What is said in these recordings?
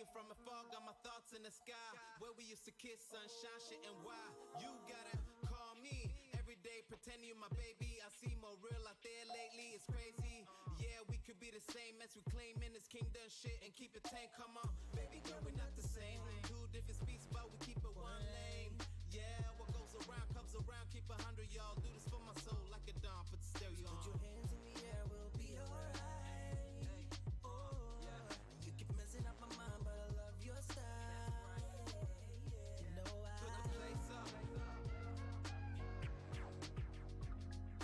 you from afar, got my thoughts in the sky. Where we used to kiss, sunshine, shit, and why? You gotta call me every day, pretend you my baby. I see more real out there lately, it's crazy. Yeah, we could be the same as we claiming this kingdom shit and keep it tame. Come on, baby girl, we're not the same. Two different speeds, but we keep it one lane. Yeah, what goes around comes around. Keep 100, y'all. Do this for my soul like a dawn. Put the stereo on. Put your hands in the air, we'll be alright. Oh, you keep messing up my mind, but I love your style. You know I put the place up.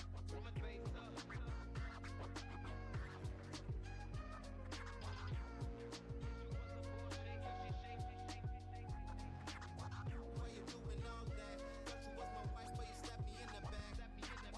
Put the bass up. Why you doing all that? Thought you was my wife, but you stabbed me in the back.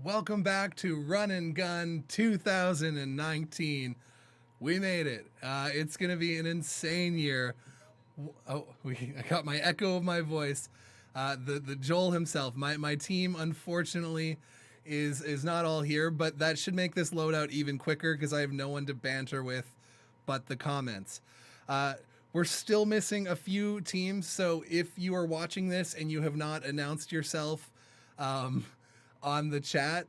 Welcome back to Run and Gun 2019. We made it. It's going to be an insane year. I got my echo of my voice. The Joel himself. My team, unfortunately, is not all here, but that should make this loadout even quicker because I have no one to banter with but the comments. We're still missing a few teams, so if you are watching this and you have not announced yourself on the chat,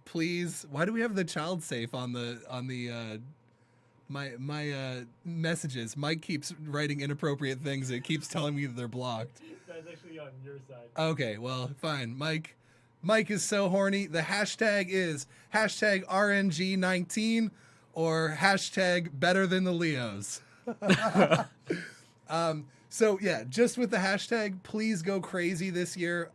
please. Why do we have the child safe on the my messages? Mike keeps writing inappropriate things. It keeps telling me that they're blocked. That's actually on your side. Okay, well, fine. Mike is so horny. The hashtag is hashtag RNG19 or hashtag better than the Leos. So yeah, just with the hashtag, please go crazy this year.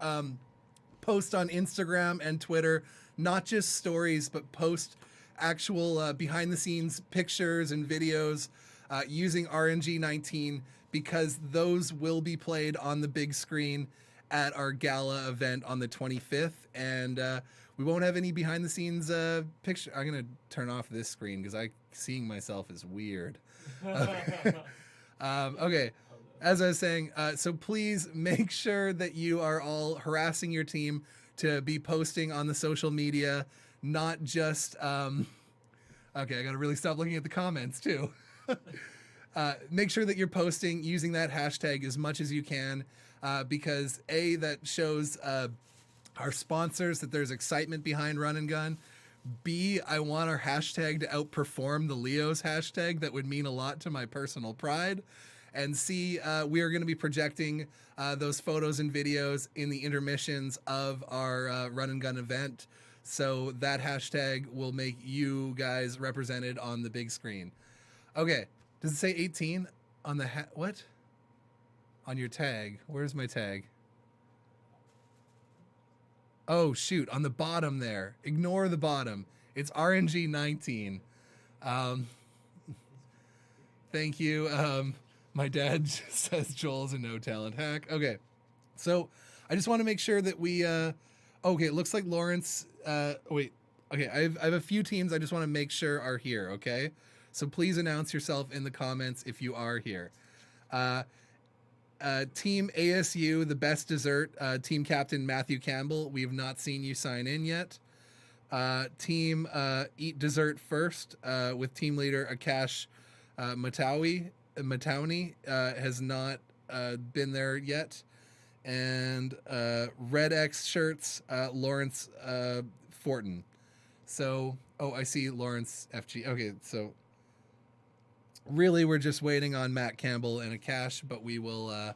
Post on Instagram and Twitter, not just stories, but post actual behind the scenes pictures and videos using RNG19 because those will be played on the big screen at our gala event on the 25th. And we won't have any behind the scenes picture. I'm going to turn off this screen because seeing myself is weird. Okay. As I was saying, so please make sure that you are all harassing your team to be posting on the social media, not just, okay, I got to really stop looking at the comments too. Make sure that you're posting using that hashtag as much as you can, because A, that shows our sponsors that there's excitement behind Run and Gun. B, I want our hashtag to outperform the Leo's hashtag. That would mean a lot to my personal pride. And C, we are going to be projecting those photos and videos in the intermissions of our Run and Gun event. So that hashtag will make you guys represented on the big screen. Okay. Does it say 18 on the what? On your tag. Where's my tag? Oh, shoot. On the bottom there. Ignore the bottom. It's RNG 19. Thank you. My dad says Joel's a no-talent hack. Okay. So I just want to make sure that we... okay, it looks like Lawrence... wait. Okay, I have a few teams I just want to make sure are here, okay? So please announce yourself in the comments if you are here. Team ASU, the best dessert, team captain Matthew Campbell. We have not seen you sign in yet. Team Eat Dessert First with team leader Akash Matauni has not been there yet. And Red X Shirts, Lawrence Fortin. So, I see Lawrence FG. Okay, so really we're just waiting on Matt Campbell and Akash, but we will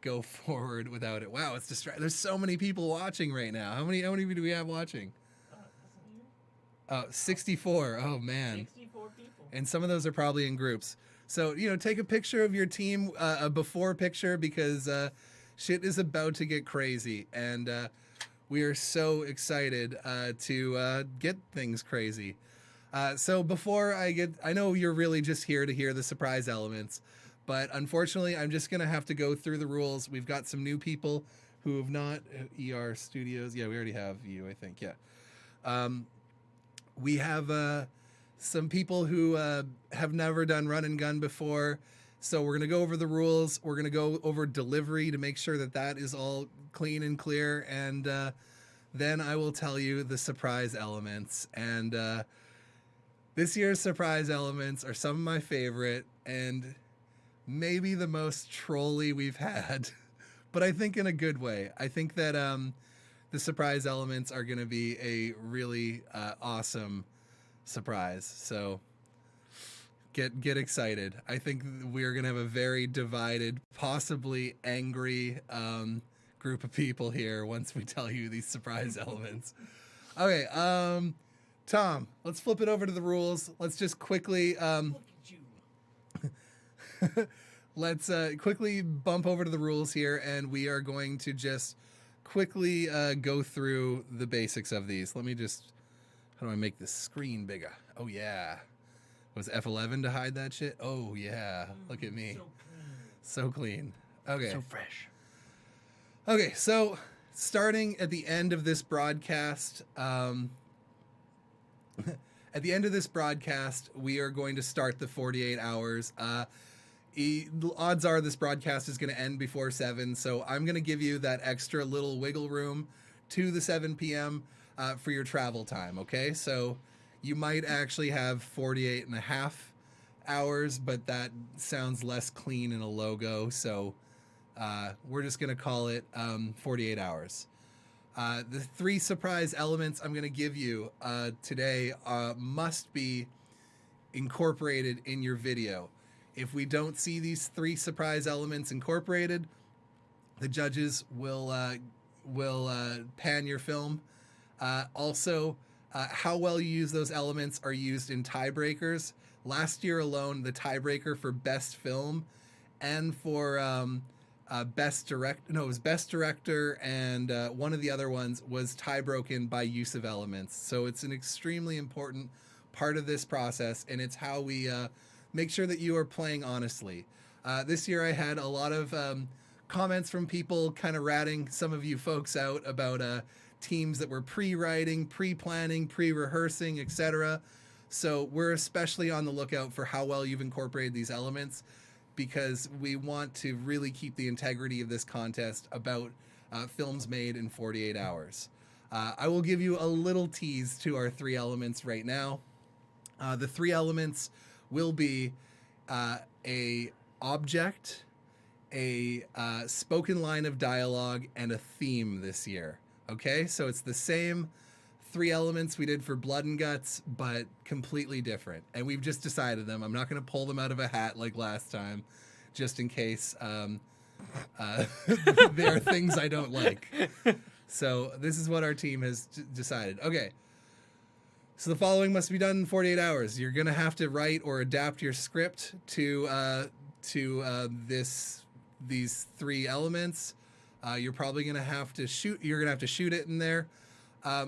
go forward without it. Wow, it's there's so many people watching right now. How many do we have watching? 64. Oh man. 64 people. And some of those are probably in groups. So, take a picture of your team, a before picture, because shit is about to get crazy. And we are so excited to get things crazy. So before I know you're really just here to hear the surprise elements, but unfortunately, I'm just going to have to go through the rules. We've got some new people who have not, ER Studios. Yeah, we already have you, I think. Yeah. We have some people who have never done Run and Gun before. So we're going to go over the rules. We're going to go over delivery to make sure that is all clean and clear. And then I will tell you the surprise elements. And this year's surprise elements are some of my favorite and maybe the most trolly we've had, but I think in a good way. I think that the surprise elements are going to be a really awesome surprise. So get excited. I think we're going to have a very divided, possibly angry group of people here once we tell you these surprise elements. Okay, Tom, let's flip it over to the rules. Let's just quickly Look at you. let's quickly bump over to the rules here, and we are going to just quickly go through the basics of these. Let me just, how do I make this screen bigger? Oh yeah. Was F11 to hide that shit? Oh yeah. Look at me. So clean. So clean. Okay. So fresh. Okay, so starting at the end of this broadcast, we are going to start the 48 hours. Odds are this broadcast is going to end before 7, so I'm going to give you that extra little wiggle room to the 7 p.m. For your travel time, okay? So you might actually have 48 and a half hours, but that sounds less clean in a logo, so we're just going to call it 48 hours. The 3 surprise elements I'm going to give you today must be incorporated in your video. If we don't see these 3 surprise elements incorporated, the judges will pan your film. Also, how well you use those elements are used in tiebreakers. Last year alone, the tiebreaker for best film and for best director, and one of the other ones was tie broken by use of elements. So it's an extremely important part of this process, and it's how we make sure that you are playing honestly. This year I had a lot of comments from people kind of ratting some of you folks out about teams that were pre-writing, pre-planning, pre-rehearsing, etc. So we're especially on the lookout for how well you've incorporated these elements, because we want to really keep the integrity of this contest about films made in 48 hours. I will give you a little tease to our 3 elements right now. The 3 elements will be a object, a spoken line of dialogue, and a theme this year. Okay, so it's the same 3 elements we did for Blood and Guts, but completely different. And we've just decided them. I'm not going to pull them out of a hat like last time, just in case there are things I don't like. So this is what our team has decided. Okay. So the following must be done in 48 hours. You're going to have to write or adapt your script to these 3 elements. You're probably going to have to shoot. You're going to have to shoot it in there.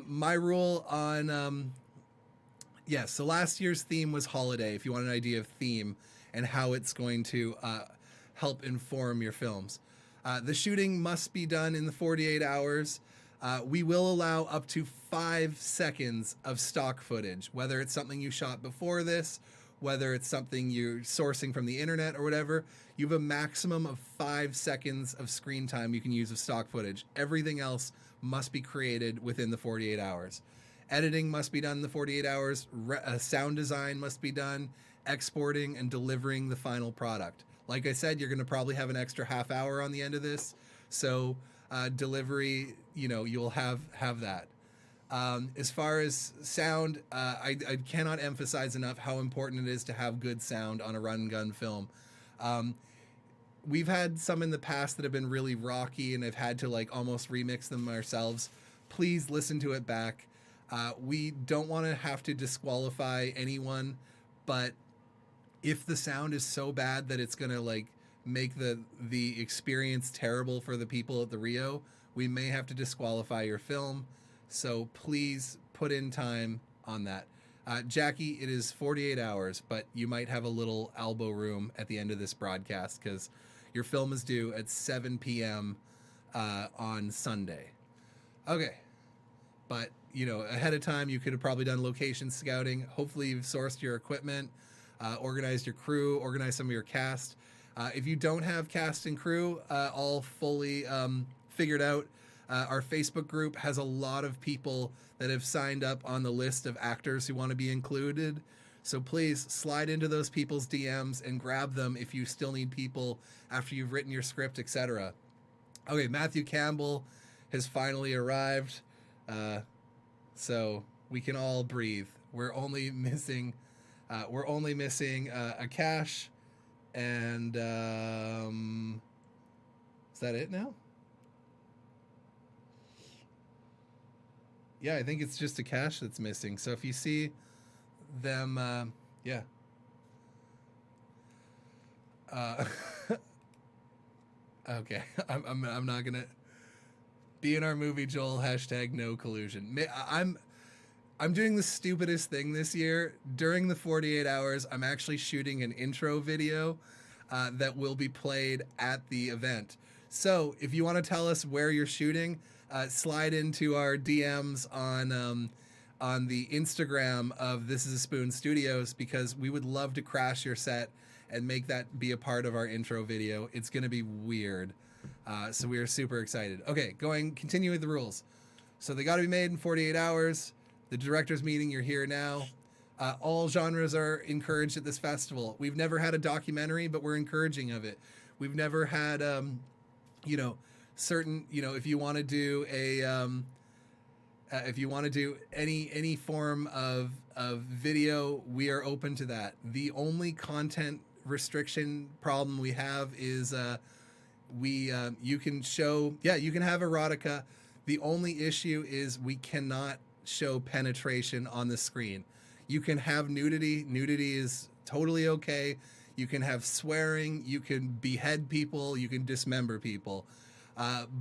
My rule on so last year's theme was holiday. If you want an idea of theme and how it's going to help inform your films, the shooting must be done in the 48 hours. We will allow up to 5 seconds of stock footage, whether it's something you shot before this, whether it's something you're sourcing from the internet or whatever. You have a maximum of 5 seconds of screen time you can use of stock footage. Everything else must be created within the 48 hours. Editing must be done in the 48 hours. Sound design must be done. Exporting and delivering the final product. Like I said, you're going to probably have an extra half hour on the end of this. So delivery, you'll have that. As far as sound, I cannot emphasize enough how important it is to have good sound on a run and gun film. We've had some in the past that have been really rocky and have had to almost remix them ourselves. Please listen to it back. We don't want to have to disqualify anyone, but if the sound is so bad that it's going to make the experience terrible for the people at the Rio, we may have to disqualify your film. So please put in time on that. Jackie, it is 48 hours, but you might have a little elbow room at the end of this broadcast because your film is due at 7 p.m. On Sunday. Okay. But, ahead of time, you could have probably done location scouting. Hopefully you've sourced your equipment, organized your crew, organized some of your cast. If you don't have cast and crew all fully figured out, our Facebook group has a lot of people that have signed up on the list of actors who want to be included. So please slide into those people's DMs and grab them if you still need people after you've written your script, etc. Okay, Matthew Campbell has finally arrived. So we can all breathe. We're only missing a cache, and is that it now? Yeah, I think it's just a cache that's missing. So if you see them, yeah. Okay, I'm not gonna be in our movie, Joel. # no collusion. I'm doing the stupidest thing this year. During the 48 hours, I'm actually shooting an intro video that will be played at the event. So if you want to tell us where you're shooting, slide into our DMs on the Instagram of This Is a Spoon Studios, because we would love to crash your set and make that be a part of our intro video. It's going to be weird. So we are super excited. Okay, continue with the rules. So they got to be made in 48 hours. The director's meeting, you're here now. All genres are encouraged at this festival. We've never had a documentary, but we're encouraging of it. We've never had, certain, if you want to do any form of video, we are open to that. The only content restriction problem we have is you can have erotica. The only issue is we cannot show penetration on the screen. You can have nudity. Nudity is totally okay. You can have swearing. You can behead people. You can dismember people.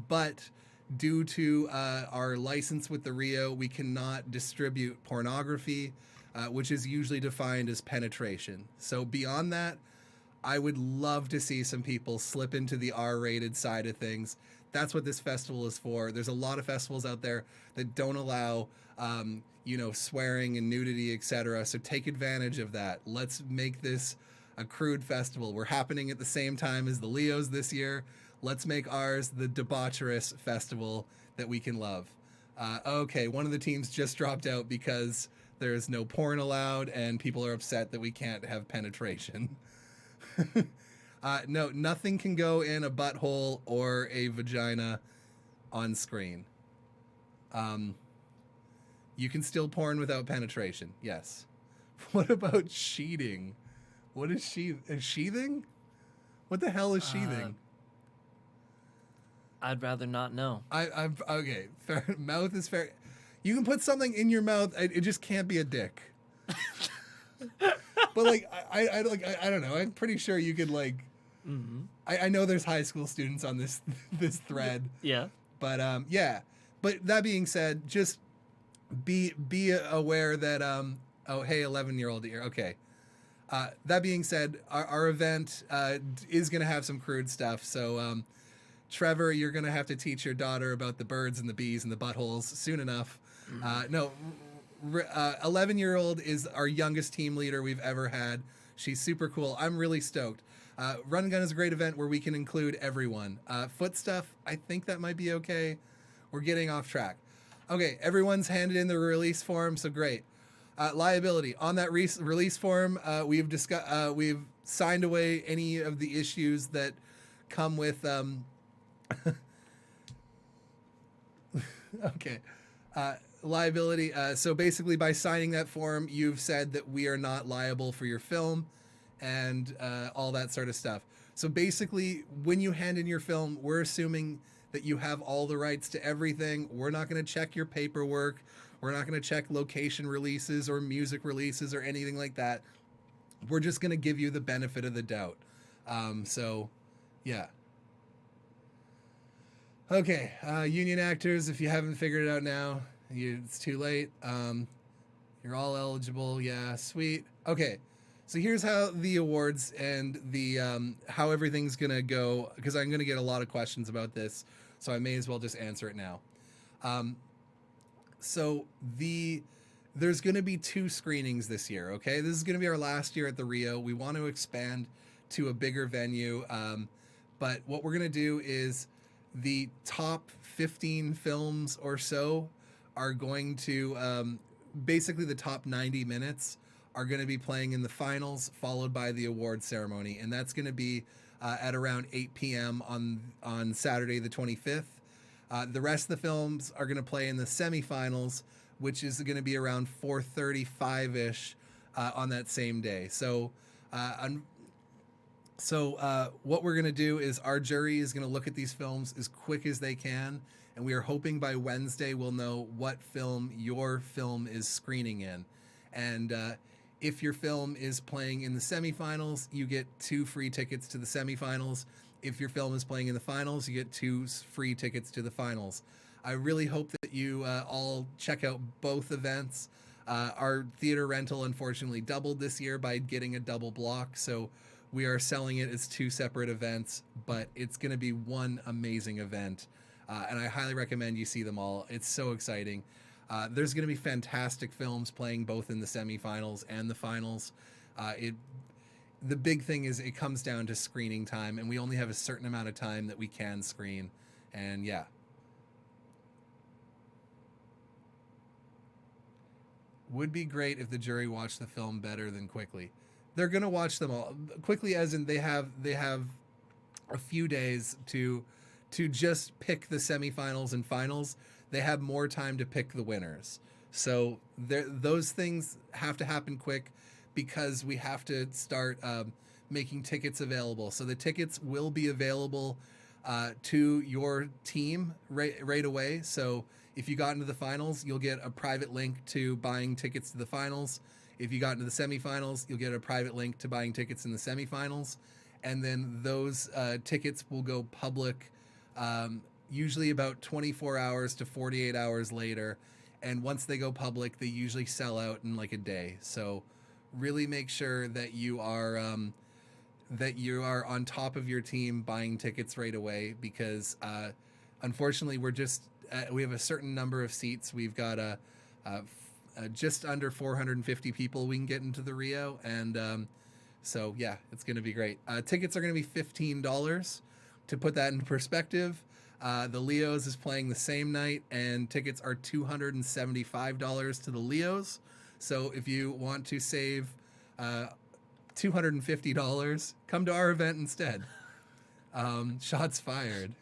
But due to our license with the Rio, we cannot distribute pornography, which is usually defined as penetration. So beyond that, I would love to see some people slip into the R-rated side of things. That's what this festival is for. There's a lot of festivals out there that don't allow, swearing and nudity, etc. So take advantage of that. Let's make this a crude festival. We're happening at the same time as the Leos this year. Let's make ours the debaucherous festival that we can love. Okay, one of the teams just dropped out because there's no porn allowed and people are upset that we can't have penetration. No, nothing can go in a butthole or a vagina on screen. You can still porn without penetration, yes. What about sheathing? What is sheathing? What the hell is sheathing? I'd rather not know. I'm okay. Fair, mouth is fair. You can put something in your mouth. It just can't be a dick. But like, I don't know. I'm pretty sure you could like. Mm-hmm. I know there's high school students on this thread. Yeah. But yeah. But that being said, just be aware that oh hey 11-year-old here. Okay. That being said, our event is going to have some crude stuff. So Trevor, you're going to have to teach your daughter about the birds and the bees and the buttholes soon enough. No, 11-year-old is our youngest team leader we've ever had. She's super cool. I'm really stoked. Run and Gun is a great event where we can include everyone. Foot stuff, I think that might be okay. We're getting off track. Okay, everyone's handed in the release form, so great. Liability. On that release form, we've signed away any of the issues that come with... Okay. Liability. So basically by signing that form, you've said that we are not liable for your film and all that sort of stuff. So basically, when you hand in your film, we're assuming that you have all the rights to everything. We're not going to check your paperwork. We're not going to check location releases or music releases or anything like that. We're just going to give you the benefit of the doubt. So, yeah. Okay, union actors, if you haven't figured it out now, it's too late. You're all eligible. Yeah, sweet. Okay, so here's how the awards and the how everything's going to go, because I'm going to get a lot of questions about this, so I may as well just answer it now. So there's going to be 2 screenings this year, okay? This is going to be our last year at the Rio. We want to expand to a bigger venue, but what we're going to do is the top 15 films or so are going to, basically the top 90 minutes are going to be playing in the finals, followed by the award ceremony. And that's going to be at around 8 p.m. on Saturday the 25th. The rest of the films are going to play in the semifinals, which is going to be around 4:35-ish on that same day. So what we're going to do is our jury is going to look at these films as quick as they can, and we are hoping by Wednesday we'll know what film your film is screening in. And if your film is playing in the semifinals, you get 2 free tickets to the semifinals. If your film is playing in the finals, you get 2 free tickets to the finals. I really hope that you all check out both events. Our theater rental unfortunately doubled this year by getting a double block, so we are selling it as 2 separate events, but it's going to be one amazing event. and I highly recommend you see them all. It's so exciting. There's going to be fantastic films playing both in the semifinals and the finals. The big thing is it comes down to screening time, and we only have a certain amount of time that we can screen. And yeah. Would be great if the jury watched the film better than quickly. They're going to watch them all quickly, as in they have a few days to just pick the semifinals and finals. They have more time to pick the winners. So those things have to happen quick because we have to start making tickets available. So the tickets will be available to your team right away. So if you got into the finals, you'll get a private link to buying tickets to the finals. If you got into the semifinals, you'll get a private link to buying tickets in the semifinals. And then those tickets will go public usually about 24 hours to 48 hours later. And once they go public, they usually sell out in like a day. So really make sure that you are on top of your team buying tickets right away, because unfortunately we have a certain number of seats. We've got just under 450 people we can get into the Rio, and so yeah, it's going to be great. Tickets are going to be $15. To put that into perspective, the Leos is playing the same night, and tickets are $275 to the Leos. So if you want to save $250, come to our event instead. Shots fired.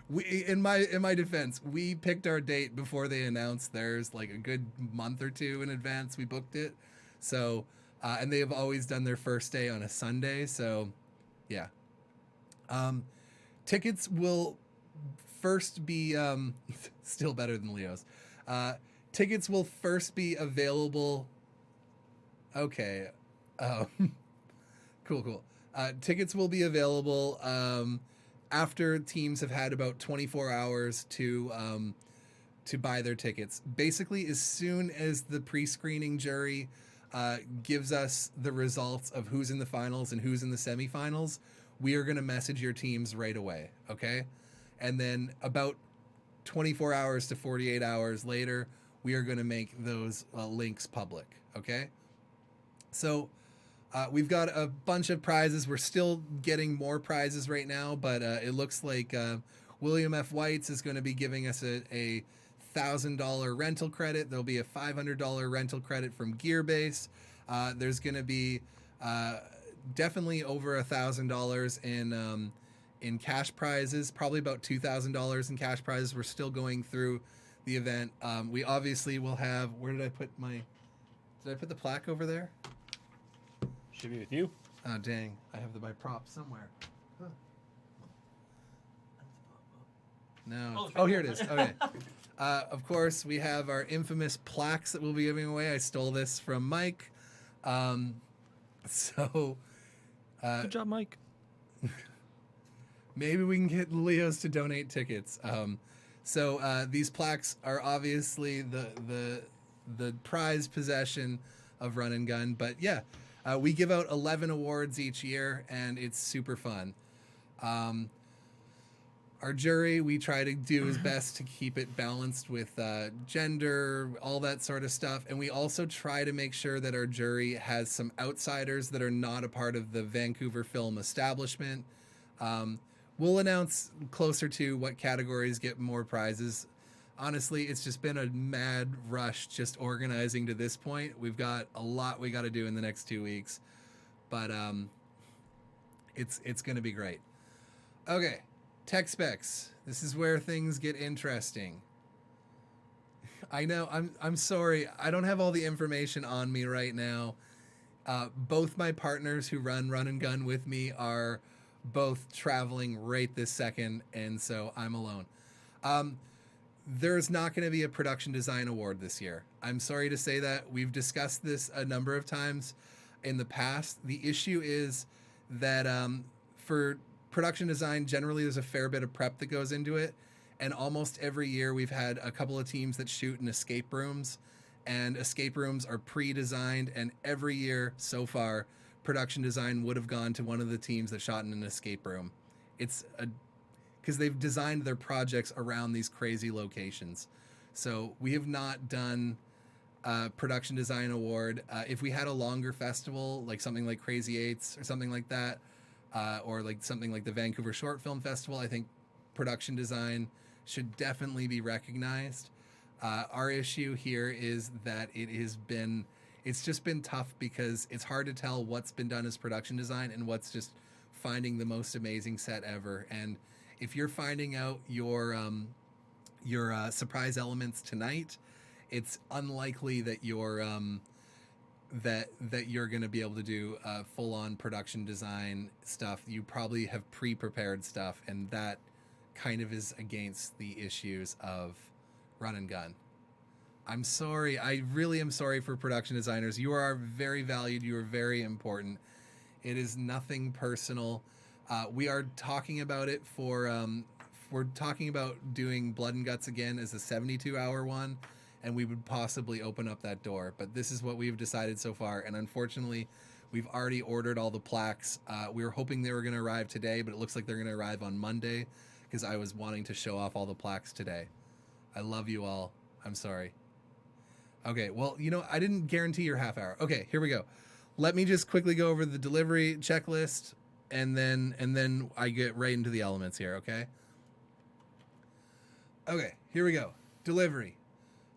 In my defense, we picked our date before they announced theirs, like a good month or two in advance. We booked it, so and they have always done their first day on a Sunday. So, yeah. Tickets will first be still better than Leo's. Tickets will first be available. Okay. Cool. Tickets will be available after teams have had about 24 hours to buy their tickets. Basically, as soon as the pre-screening jury gives us the results of who's in the finals and who's in the semifinals, we are going to message your teams right away, okay? And then about 24 hours to 48 hours later, we are going to make those links public, okay? So we've got a bunch of prizes. We're still getting more prizes right now, but it looks like William F. White's is going to be giving us a $1,000 rental credit. There'll be a $500 rental credit from Gearbase. There's going to be definitely over $1,000 in cash prizes, probably about $2,000 in cash prizes. We're still going through the event. We obviously will have, did I put the plaque over there? Should be with you. Oh, dang. I have my prop somewhere. Huh. No. Oh, here it is. Okay. Of course, we have our infamous plaques that we'll be giving away. I stole this from Mike. So... Good job, Mike. Maybe we can get Leos to donate tickets. So these plaques are obviously the prized possession of Run and Gun. But yeah, we give out 11 awards each year, and it's super fun. Our jury, we try to do his best to keep it balanced with gender, all that sort of stuff. And we also try to make sure that our jury has some outsiders that are not a part of the Vancouver film establishment. We'll announce closer to what categories get more prizes. Honestly, it's just been a mad rush just organizing to this point. We've got a lot we got to do in the next 2 weeks. But it's going to be great. Okay. Tech specs. This is where things get interesting. I know, I'm sorry. I don't have all the information on me right now. Both my partners who run and Gun with me are both traveling right this second, and so I'm alone. There's not going to be a production design award this year. I'm sorry to say that. We've discussed this a number of times in the past. The issue is that for production design, generally there's a fair bit of prep that goes into it, and almost every year we've had a couple of teams that shoot in escape rooms, and escape rooms are pre-designed, and every year so far production design would have gone to one of the teams that shot in an escape room. It's because they've designed their projects around these crazy locations. So we have not done a production design award. If we had a longer festival, like something like Crazy Eights or something like that, or like something like the Vancouver Short Film Festival, I think production design should definitely be recognized. Our issue here is that it's just been tough because it's hard to tell what's been done as production design and what's just finding the most amazing set ever. And if you're finding out your surprise elements tonight, it's unlikely that you're that you're going to be able to do full-on production design stuff. You probably have pre-prepared stuff, and that kind of is against the issues of run and gun. I'm sorry. I really am sorry for production designers. You are very valued. You are very important. It is nothing personal. We are talking about it we're talking about doing Blood and Guts again as a 72-hour one, and we would possibly open up that door. But this is what we've decided so far, and unfortunately, we've already ordered all the plaques. We were hoping they were going to arrive today, but it looks like they're going to arrive on Monday because I was wanting to show off all the plaques today. I love you all. I'm sorry. Okay, well, I didn't guarantee your half hour. Okay, here we go. Let me just quickly go over the delivery checklist, and then I get right into the elements here, okay? Okay, here we go. Delivery.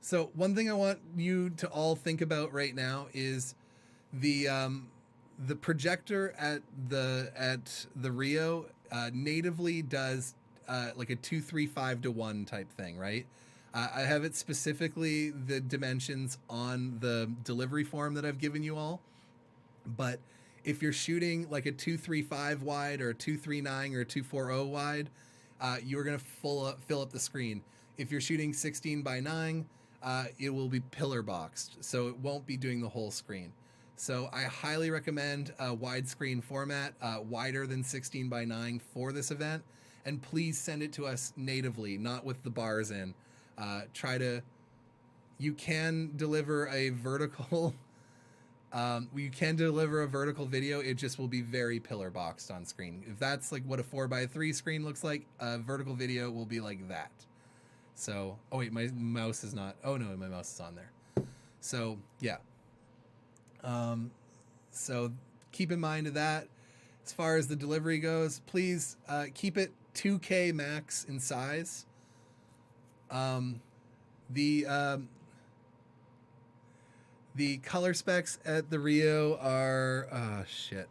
So one thing I want you to all think about right now is the projector at the Rio natively does like a 2:3:5:1 type thing, right? I have it specifically the dimensions on the delivery form that I've given you all. But if you're shooting like a 2:3:5 wide or a 2:3:9 or a 2:4:0 wide, you're going to fill up the screen. If you're shooting 16:9, it will be pillar boxed, so it won't be doing the whole screen. So I highly recommend a widescreen format, wider than 16:9 for this event. And please send it to us natively, not with the bars in. You can deliver a vertical video. It just will be very pillar boxed on screen. If that's like what a 4:3 screen looks like, a vertical video will be like that. So, oh wait, my mouse is not. Oh no, my mouse is on there. So yeah. So keep in mind of that. As far as the delivery goes, please keep it 2K max in size. The color specs at the Rio are shit.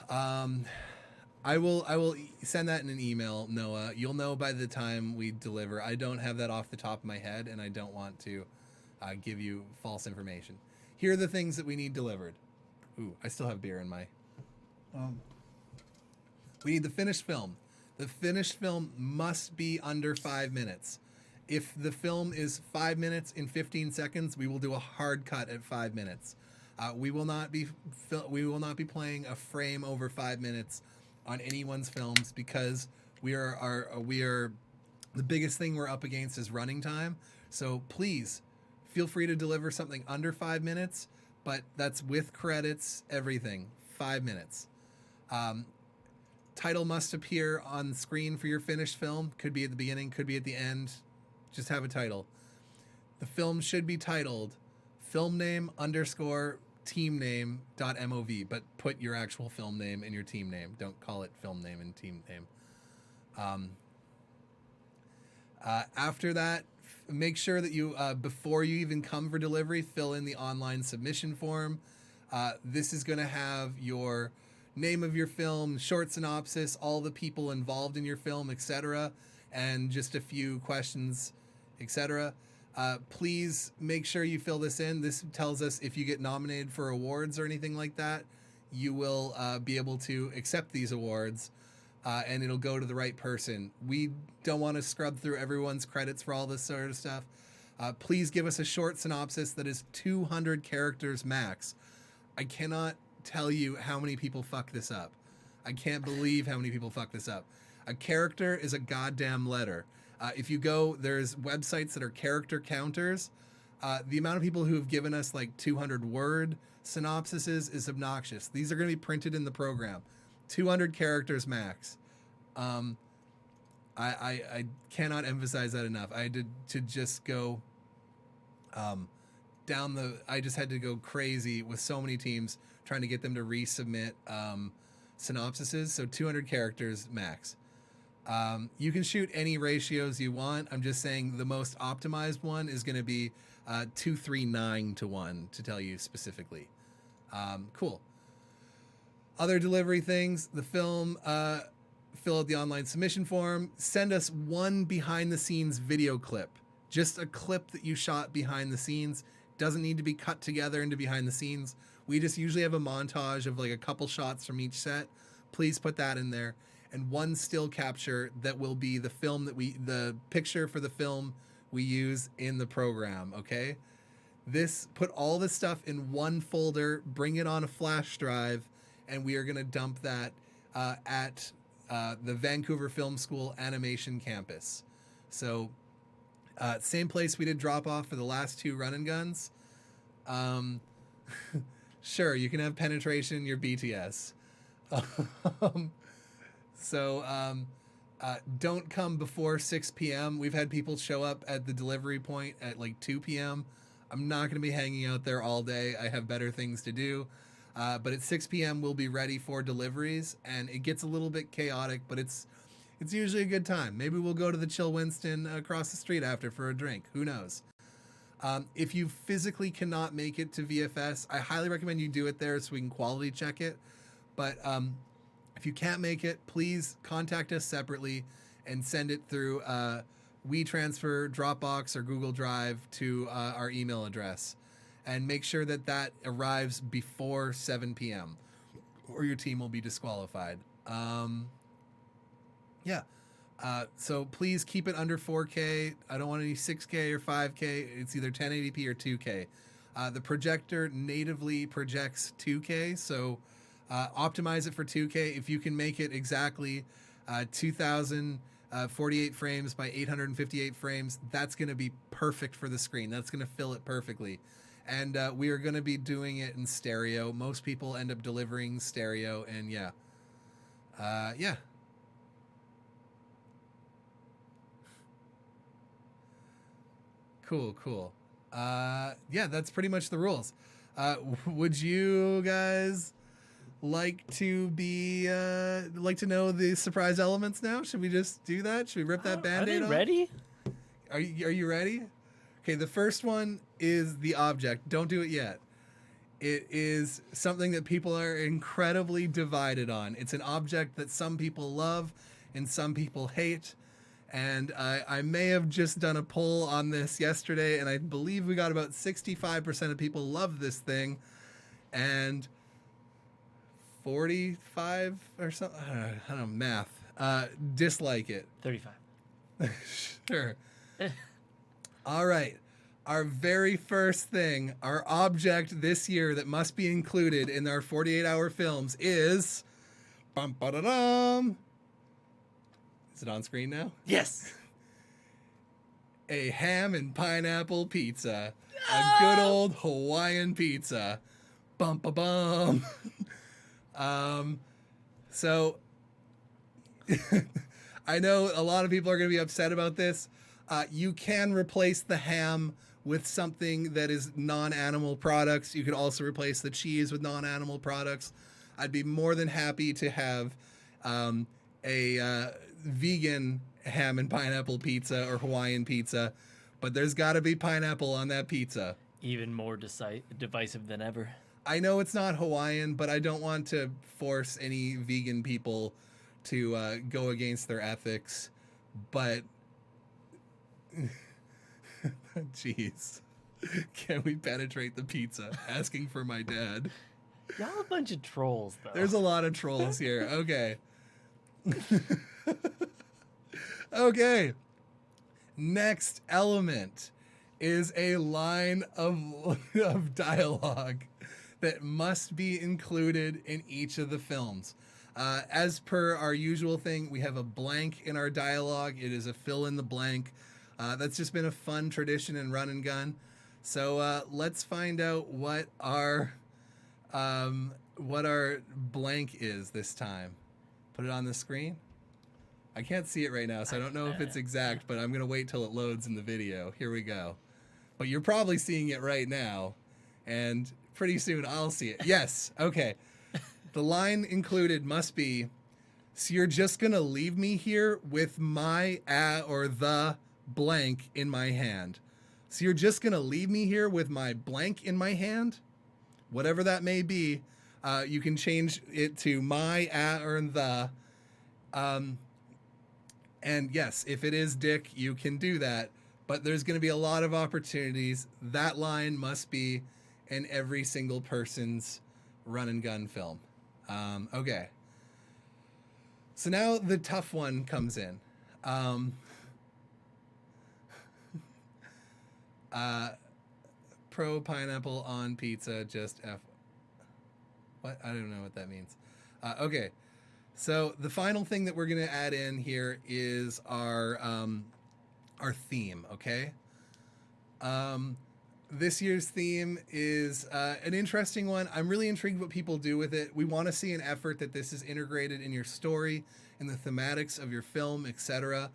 I will send that in an email, Noah. You'll know by the time we deliver. I don't have that off the top of my head, and I don't want to give you false information. Here are the things that we need delivered. Ooh, I still have beer in my... We need the finished film. The finished film must be under 5 minutes. If the film is 5 minutes and 15 seconds, we will do a hard cut at 5 minutes. We will not be playing a frame over 5 minutes on anyone's films because we are the biggest thing we're up against is running time. So please feel free to deliver something under 5 minutes, but that's with credits, everything. 5 minutes. Title must appear on screen for your finished film. Could be at the beginning, could be at the end. Just have a title. The film should be titled film name _ team name.mov, but put your actual film name and your team name. Don't call it film name and team name. After that, make sure that you, before you even come for delivery, fill in the online submission form. This is going to have your name of your film, short synopsis, all the people involved in your film, etc., and just a few questions, etc. Please make sure you fill this in. This tells us if you get nominated for awards or anything like that, you will be able to accept these awards, and it'll go to the right person. We don't want to scrub through everyone's credits for all this sort of stuff. Please give us a short synopsis that is 200 characters max. I cannot tell you how many people fuck this up. I can't believe how many people fuck this up. A character is a goddamn letter. If you go, there's websites that are character counters. The amount of people who have given us like 200 word synopsises is obnoxious. These are going to be printed in the program. 200 characters max. I cannot emphasize that enough. I had to just go I just had to go crazy with so many teams trying to get them to resubmit synopsises. So 200 characters max. You can shoot any ratios you want. I'm just saying the most optimized one is going to be 239 to 1 to tell you specifically. Cool. Other delivery things, the film, fill out the online submission form, send us one behind the scenes video clip, just a clip that you shot behind the scenes. Doesn't need to be cut together into behind the scenes. We just usually have a montage of like a couple shots from each set. Please put that in there. And one still capture that will be the film the picture for the film we use in the program. Okay. Put all this stuff in one folder, bring it on a flash drive, and we are going to dump that at the Vancouver Film School Animation Campus. So same place we did drop off for the last 2 run and guns. Sure, you can have penetration, your BTS. Don't come before 6 p.m. We've had people show up at the delivery point at like 2 p.m. I'm not going to be hanging out there all day. I have better things to do. But at 6 p.m. we'll be ready for deliveries, and it gets a little bit chaotic, but it's usually a good time. Maybe we'll go to the Chill Winston across the street after for a drink. Who knows? If you physically cannot make it to VFS, I highly recommend you do it there so we can quality check it. But if you can't make it, please contact us separately and send it through WeTransfer, Dropbox, or Google Drive to our email address. And make sure that arrives before 7 p.m. or your team will be disqualified. So please keep it under 4K. I don't want any 6K or 5K. It's either 1080p or 2K. The projector natively projects 2K, so optimize it for 2K. If you can make it exactly 2048 frames by 858 frames, that's going to be perfect for the screen. That's going to fill it perfectly. And we are going to be doing it in stereo. Most people end up delivering stereo, and yeah. Cool. That's pretty much the rules. Would you guys like to know the surprise elements now? Should we just do that? Should we rip that Band-Aid off? Are they ready? Are you ready? Okay, the first one is the object. Don't do it yet. It is something that people are incredibly divided on. It's an object that some people love and some people hate. And I may have just done a poll on this yesterday, and I believe we got about 65% of people love this thing, and 45 or something, I don't know, math, dislike it. 35. Sure. All right. Our very first thing, our object this year that must be included in our 48-hour films is... Bum-ba-da-dum. Is it on screen now? Yes. A ham and pineapple pizza. A good old Hawaiian pizza. Bum-ba-bum. So I know a lot of people are going to be upset about this. You can replace the ham with something that is non-animal products. You could also replace the cheese with non-animal products. I'd be more than happy to have a vegan ham and pineapple pizza or Hawaiian pizza, but there's got to be pineapple on that pizza. Even more divisive than ever. I know it's not Hawaiian, but I don't want to force any vegan people to go against their ethics. But, jeez, can we penetrate the pizza? Asking for my dad. Y'all a bunch of trolls, though. There's a lot of trolls here. Okay. Okay. Next element is a line of dialogue that must be included in each of the films. As per our usual thing, we have a blank in our dialogue. It is a fill in the blank. That's just been a fun tradition in Run and Gun. So let's find out what our blank is this time. Put it on the screen. I can't see it right now, so I don't know if it's exact, but I'm going to wait till it loads in the video. Here we go. But you're probably seeing it right now, and pretty soon I'll see it. Yes, okay. The line included must be, so you're just going to leave me here with my or the blank in my hand. So you're just going to leave me here with my blank in my hand? Whatever that may be, you can change it to my or the. And yes, if it is Dick, you can do that. But there's going to be a lot of opportunities. That line must be in every single person's run and gun film. Okay. So now the tough one comes in. Pro pineapple on pizza, just F. What? I don't know what that means. Okay. So the final thing that we're going to add in here is our theme, okay? This year's theme is an interesting one. I'm really intrigued what people do with it. We want to see an effort that this is integrated in your story, in the thematics of your film, etc.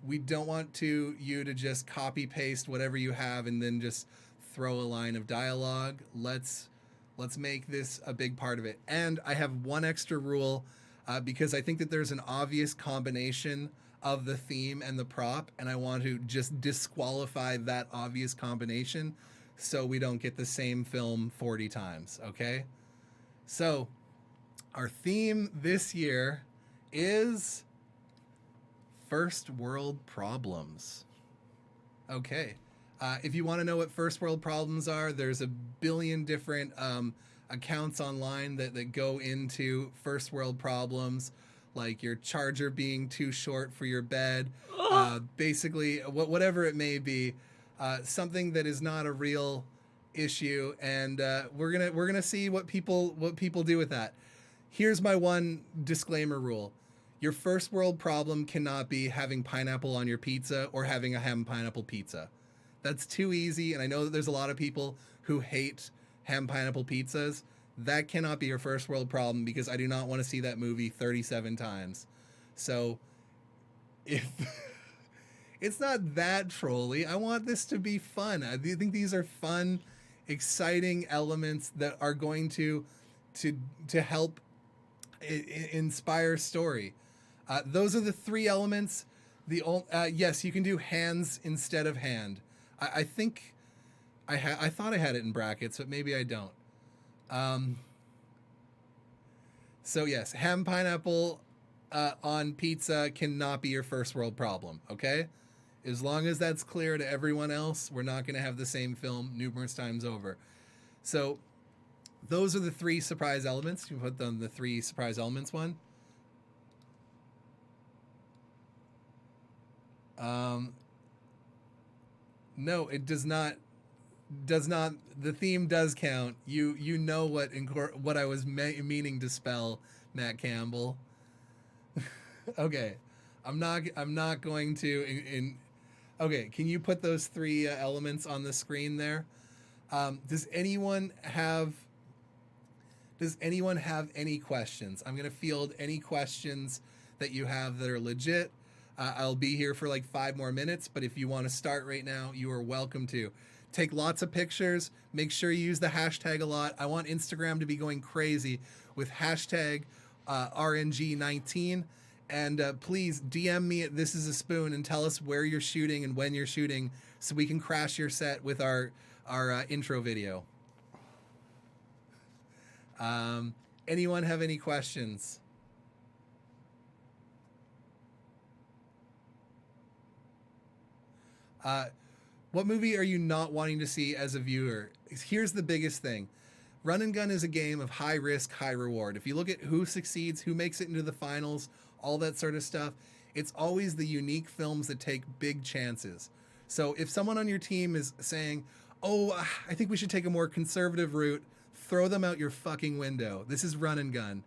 We don't want you to just copy paste whatever you have and then just throw a line of dialogue. Let's make this a big part of it. And I have one extra rule because I think that there's an obvious combination of the theme and the prop, and I want to just disqualify that obvious combination so we don't get the same film 40 times, okay? So our theme this year is first world problems. Okay. If you want to know what first world problems are, there's a billion different accounts online that go into first world problems, like your charger being too short for your bed, basically whatever it may be, something that is not a real issue, and we're gonna see what people do with that. Here's my one disclaimer rule. Your first world problem cannot be having pineapple on your pizza or having a ham pineapple pizza. That's too easy, and I know that there's a lot of people who hate ham pineapple pizzas. That cannot be your first world problem because I do not want to see that movie 37 times. So if it's not that trolly, I want this to be fun. I think these are fun, exciting elements that are going to help inspire story. Those are the three elements. Yes, you can do hands instead of hand. I think I thought I had it in brackets, but maybe I don't. So yes, ham pineapple on pizza cannot be your first world problem, okay? As long as that's clear to everyone else, we're not going to have the same film numerous times over. So those are the three surprise elements. You put them the three surprise elements one. No, it does not. The theme does count. You know what I was meaning to spell, Matt Campbell. Okay, I'm not going to. Okay, can you put those three elements on the screen there? Does anyone have any questions? I'm gonna field any questions that you have that are legit. I'll be here for like 5 more minutes, but if you want to start right now, you are welcome to. Take lots of pictures. Make sure you use the hashtag a lot. I want Instagram to be going crazy with hashtag RNG19. And please DM me at This Is a Spoon and tell us where you're shooting and when you're shooting so we can crash your set with our intro video. Anyone have any questions? What movie are you not wanting to see as a viewer? Here's the biggest thing. Run and gun is a game of high risk, high reward. If you look at who succeeds, who makes it into the finals, all that sort of stuff, it's always the unique films that take big chances. So if someone on your team is saying, oh, I think we should take a more conservative route, throw them out your fucking window. This is run and gun.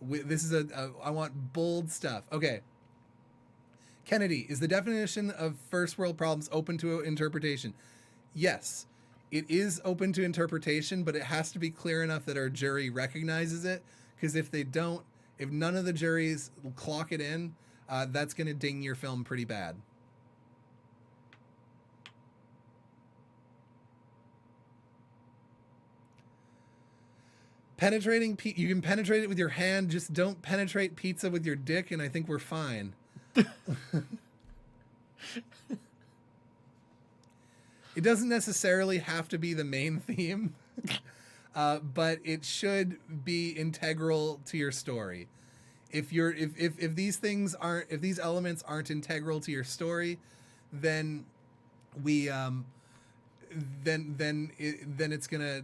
This is I want bold stuff. Okay. Kennedy, is the definition of first world problems open to interpretation? Yes, it is open to interpretation, but it has to be clear enough that our jury recognizes it. Because if they don't, if none of the juries clock it in, that's going to ding your film pretty bad. Penetrating, you can penetrate it with your hand. Just don't penetrate pizza with your dick, and I think we're fine. It doesn't necessarily have to be the main theme, but it should be integral to your story. If these elements aren't integral to your story, then then it's gonna,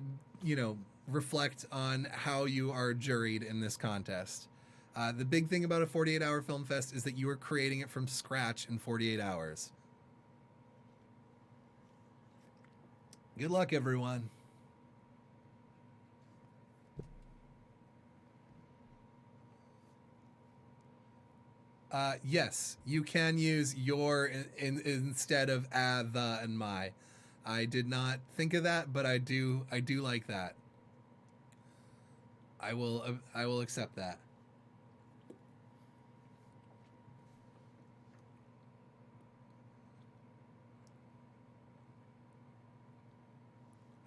reflect on how you are juried in this contest. The big thing about a 48-hour film fest is that you are creating it from scratch in 48 hours. Good luck, everyone. Yes, you can use your instead of the and my. I did not think of that, but I do like that. I will accept that.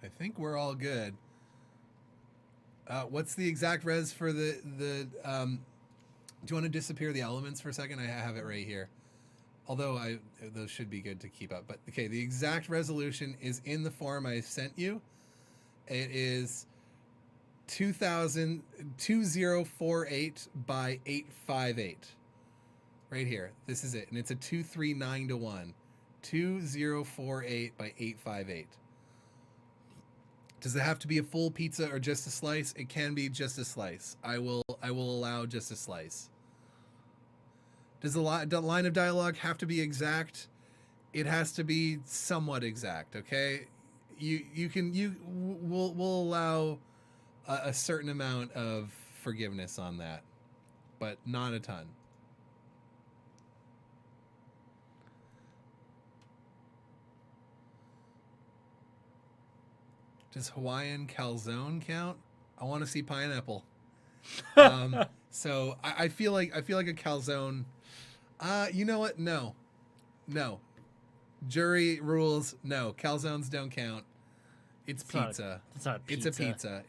I think we're all good. What's the exact res for the do you want to disappear the elements for a second? I have it right here. Although those should be good to keep up. But okay, the exact resolution is in the form I sent you. It is 2048 by 858. Right here. This is it. And it's a 239:1. 2048 by 858. Does it have to be a full pizza or just a slice? It can be just a slice. I will allow just a slice. Does the line of dialogue have to be exact? It has to be somewhat exact, okay? We'll allow a certain amount of forgiveness on that, but not a ton. Does Hawaiian calzone count? I want to see pineapple. So I feel like a calzone. You know what? No. Jury rules. No, calzones don't count. It's pizza. It's not pizza. It's a pizza.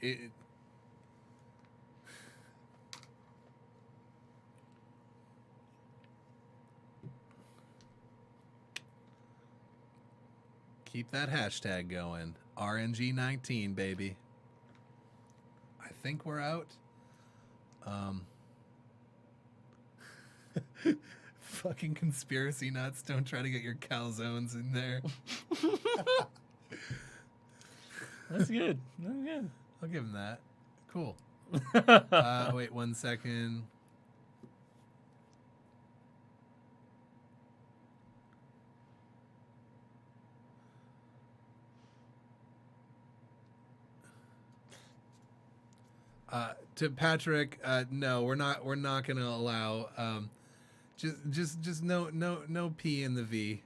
Keep that hashtag going. RNG19, baby. I think we're out. Fucking conspiracy nuts. Don't try to get your calzones in there. That's good. That's good. I'll give him that. Cool. Wait 1 second. To Patrick, no, we're not going to allow just no P in the V.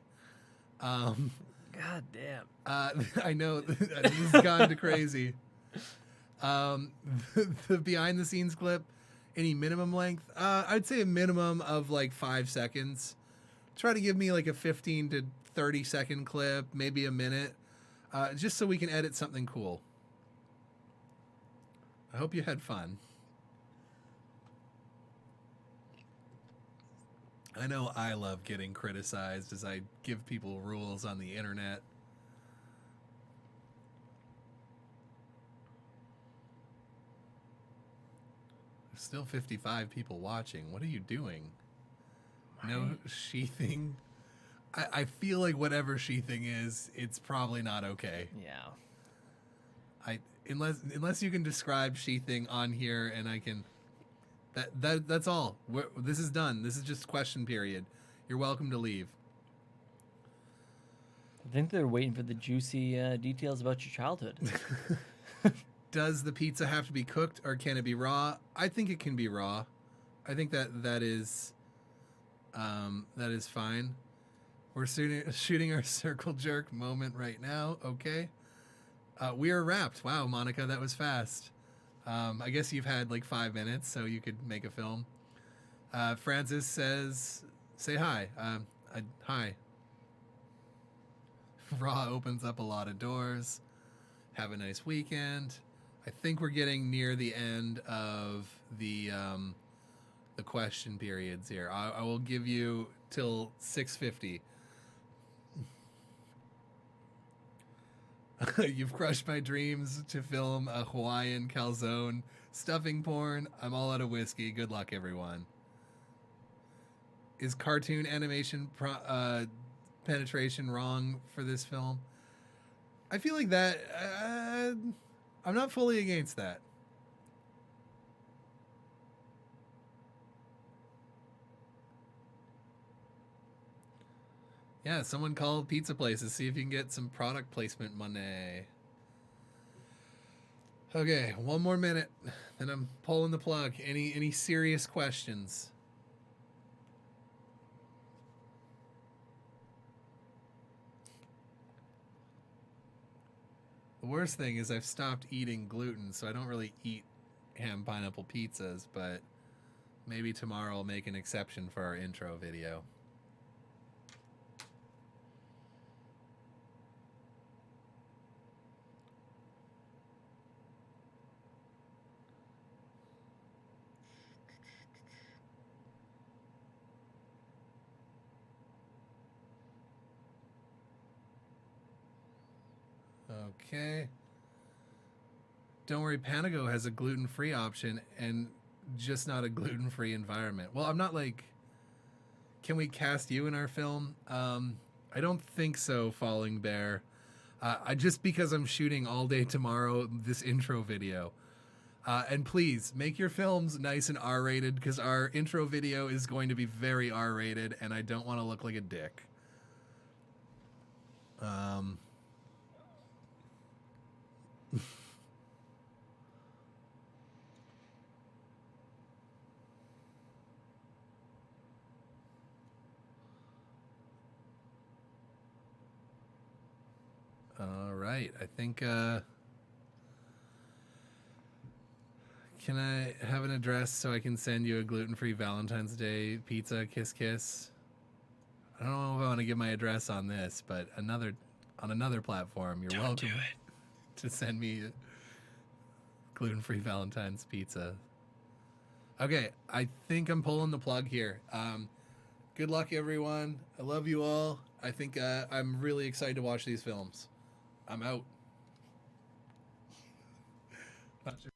God damn. I know this has gone to crazy. The behind the scenes clip, any minimum length? I'd say a minimum of like 5 seconds. Try to give me like a 15 to 30 second clip, maybe a minute, just so we can edit something cool. I hope you had fun. I know I love getting criticized as I give people rules on the internet. There's still 55 people watching. What are you doing? No sheathing? I feel like whatever sheathing is, it's probably not okay. Yeah. Unless you can describe sheathing on here, and I can. That's all. This is done. This is just question period. You're welcome to leave. I think they're waiting for the juicy details about your childhood. Does the pizza have to be cooked, or can it be raw? I think it can be raw. I think that is fine. We're shooting our circle jerk moment right now. Okay. We are wrapped. Wow, Monica, that was fast. I guess you've had like 5 minutes, so you could make a film. Francis says, Say hi. Hi. Raw opens up a lot of doors. Have a nice weekend. I think we're getting near the end of the question periods here. I will give you till 6:50. You've crushed my dreams to film a Hawaiian calzone stuffing porn. I'm all out of whiskey. Good luck, everyone. Is cartoon animation penetration wrong for this film? I feel like that. I'm not fully against that. Yeah, someone call pizza places, see if you can get some product placement money. Okay, one more minute, then I'm pulling the plug. Any serious questions? The worst thing is I've stopped eating gluten, so I don't really eat ham pineapple pizzas, but maybe tomorrow I'll make an exception for our intro video. Okay. Don't worry, Panago has a gluten-free option and just not a gluten-free environment. Well, I'm not like... Can we cast you in our film? I don't think so, Falling Bear. Just because I'm shooting all day tomorrow this intro video. And please, make your films nice and R-rated, because our intro video is going to be very R-rated, and I don't want to look like a dick. All right, I think, can I have an address so I can send you a gluten-free Valentine's Day pizza, kiss kiss? I don't know if I want to give my address on this, but on another platform, you're welcome to send me a gluten-free Valentine's pizza. Okay, I think I'm pulling the plug here. Good luck, everyone. I love you all. I think I'm really excited to watch these films. I'm out. Not sure.